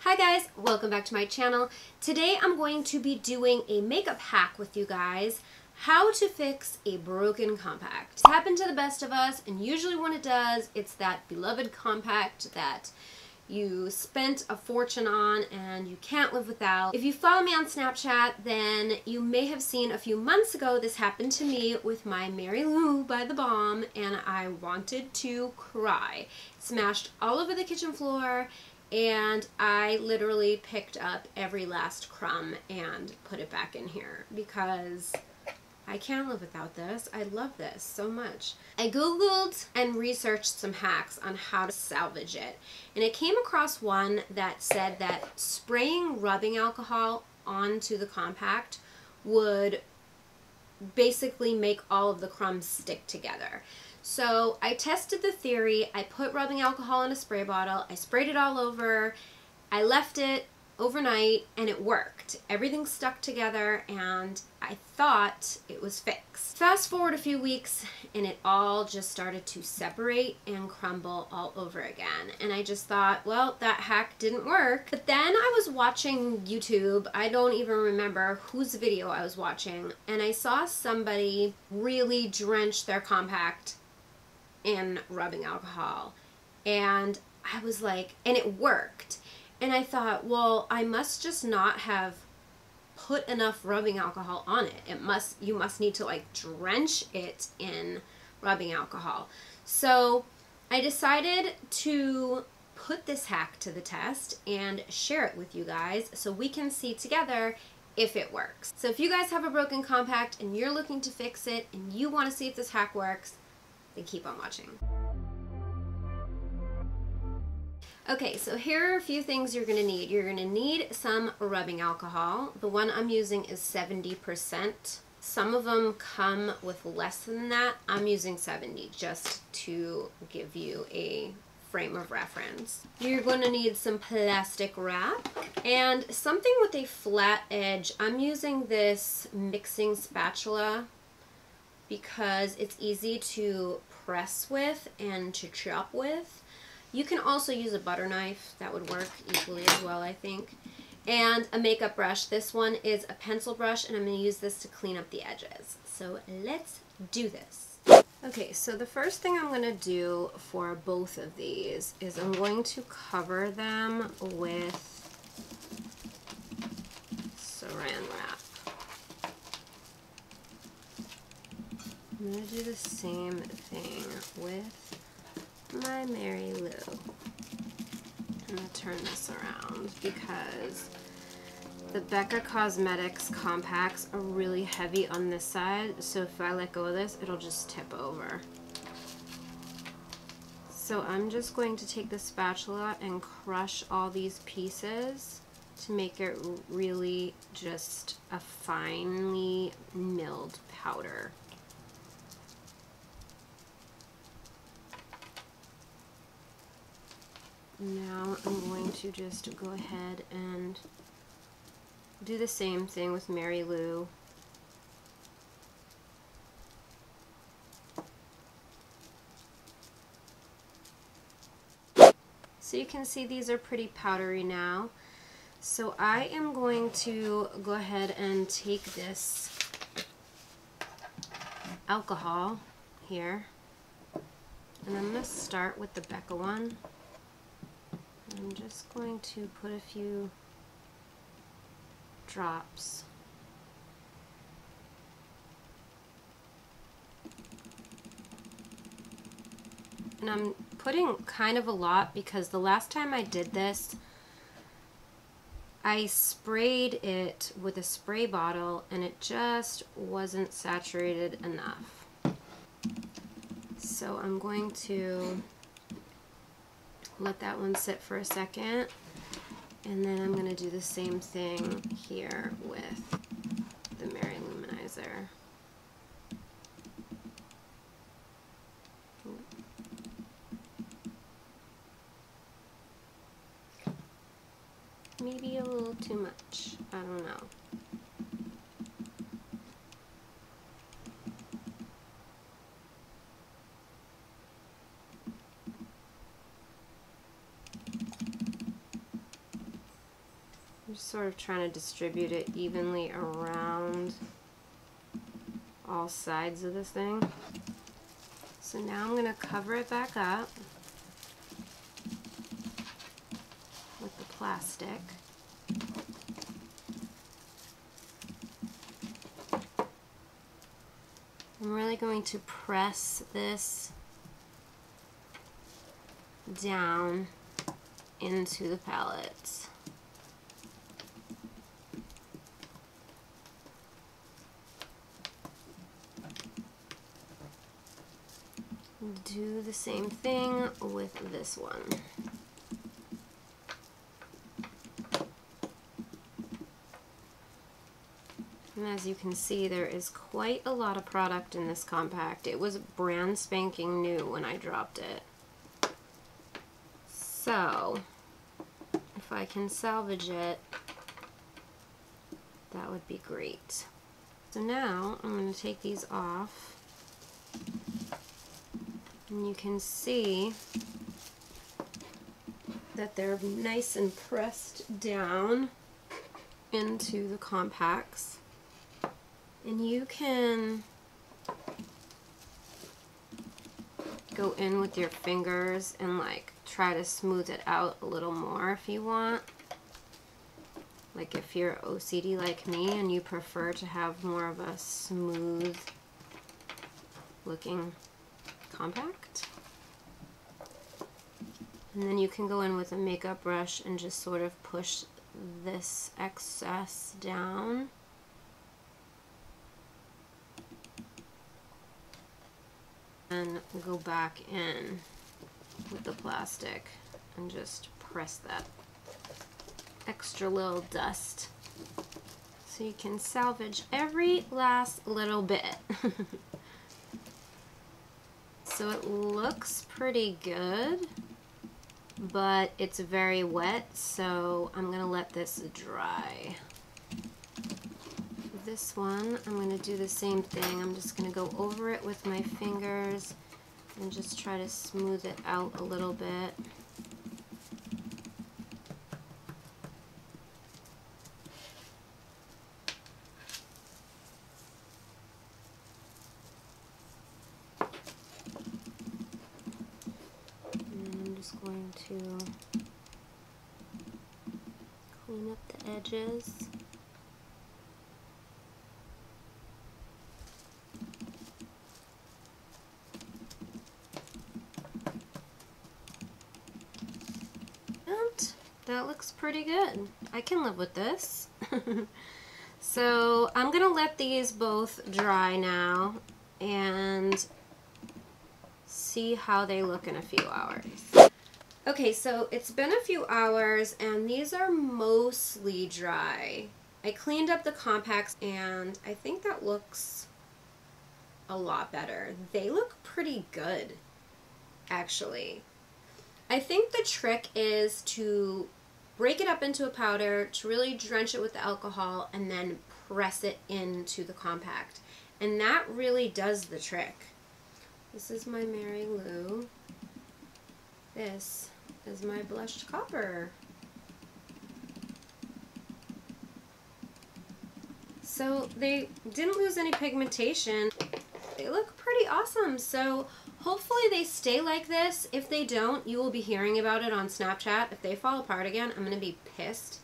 Hi guys, welcome back to my channel. Today I'm going to be doing a makeup hack with you guys. How to fix a broken compact. It's happened to the best of us, and usually when it does, it's that beloved compact that you spent a fortune on and you can't live without. If you follow me on Snapchat, then you may have seen a few months ago this happened to me with my Mary Lou by the Balm, and I wanted to cry. It smashed all over the kitchen floor, and I literally picked up every last crumb and put it back in here because I can't live without this. I love this so much. I googled and researched some hacks on how to salvage it, and I came across one that said that spraying rubbing alcohol onto the compact would basically make all of the crumbs stick together. So I tested the theory. I put rubbing alcohol in a spray bottle. I sprayed it all over. I left it overnight and it worked. Everything stuck together and I thought it was fixed. Fast forward a few weeks and it all just started to separate and crumble all over again. And I just thought, well, that hack didn't work. But then I was watching YouTube. I don't even remember whose video I was watching. And I saw somebody really drench their compact in rubbing alcohol. And I was like, and it worked. And I thought, well, I must just not have put enough rubbing alcohol on it. You must need to like drench it in rubbing alcohol. So I decided to put this hack to the test and share it with you guys so we can see together if it works. So if you guys have a broken compact and you're looking to fix it and you want to see if this hack works, then keep on watching. Okay, so here are a few things you're going to need. You're going to need some rubbing alcohol. The one I'm using is 70%. Some of them come with less than that. I'm using 70 just to give you a frame of reference. You're going to need some plastic wrap and something with a flat edge. I'm using this mixing spatula because it's easy to press with and to chop with. You can also use a butter knife. That would work equally as well, I think. And a makeup brush. This one is a pencil brush, and I'm going to use this to clean up the edges. So let's do this. Okay, so the first thing I'm going to do for both of these is I'm going to cover them with saran wrap. I'm going to do the same thing with my Mary Lou. I'm going to turn this around because the Becca Cosmetics compacts are really heavy on this side, so if I let go of this, it'll just tip over. So I'm just going to take the spatula and crush all these pieces to make it really just a finely milled powder. Now I'm going to just go ahead and do the same thing with Mary Lou. So you can see these are pretty powdery now. So I am going to go ahead and take this alcohol here, and I'm going to start with the Becca one. I'm just going to put a few drops. And I'm putting kind of a lot because the last time I did this, I sprayed it with a spray bottle and it just wasn't saturated enough. So I'm going to let that one sit for a second, and then I'm going to do the same thing here with the Mary Luminizer. Maybe a little too much, I don't know. just sort of trying to distribute it evenly around all sides of this thing. So now I'm going to cover it back up with the plastic. I'm really going to press this down into the palette. Do the same thing with this one. And as you can see, there is quite a lot of product in this compact. It was brand spanking new when I dropped it. So, if I can salvage it, that would be great. So now, I'm going to take these off. And you can see that they're nice and pressed down into the compacts. And you can go in with your fingers and like try to smooth it out a little more if you want. Like if you're OCD like me and you prefer to have more of a smooth looking compact. And then you can go in with a makeup brush and just sort of push this excess down. And go back in with the plastic and just press that extra little dust so you can salvage every last little bit. So it looks pretty good, but it's very wet, so I'm gonna let this dry. This one, I'm going to do the same thing. I'm just going to go over it with my fingers and just try to smooth it out a little bit. And I'm just going to clean up the edges. That looks pretty good. I can live with this. So I'm gonna let these both dry now and see how they look in a few hours. Okay, so it's been a few hours and these are mostly dry. I cleaned up the compacts and I think that looks a lot better. They look pretty good, actually. I think the trick is to break it up into a powder, to really drench it with the alcohol, and then press it into the compact. And that really does the trick. This is my Mary Lou. This is my blushed copper. So they didn't lose any pigmentation. They look pretty awesome. So hopefully they stay like this. If they don't, you will be hearing about it on Snapchat. If they fall apart again, I'm going to be pissed.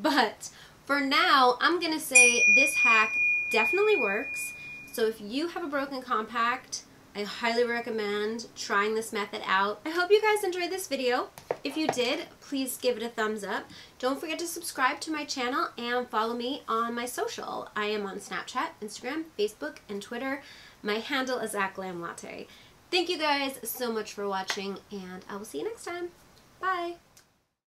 But for now, I'm going to say this hack definitely works. So if you have a broken compact, I highly recommend trying this method out. I hope you guys enjoyed this video. If you did, please give it a thumbs up. Don't forget to subscribe to my channel and follow me on my social. I am on Snapchat, Instagram, Facebook, and Twitter. My handle is @GlamLatte. Thank you guys so much for watching, and I will see you next time. Bye!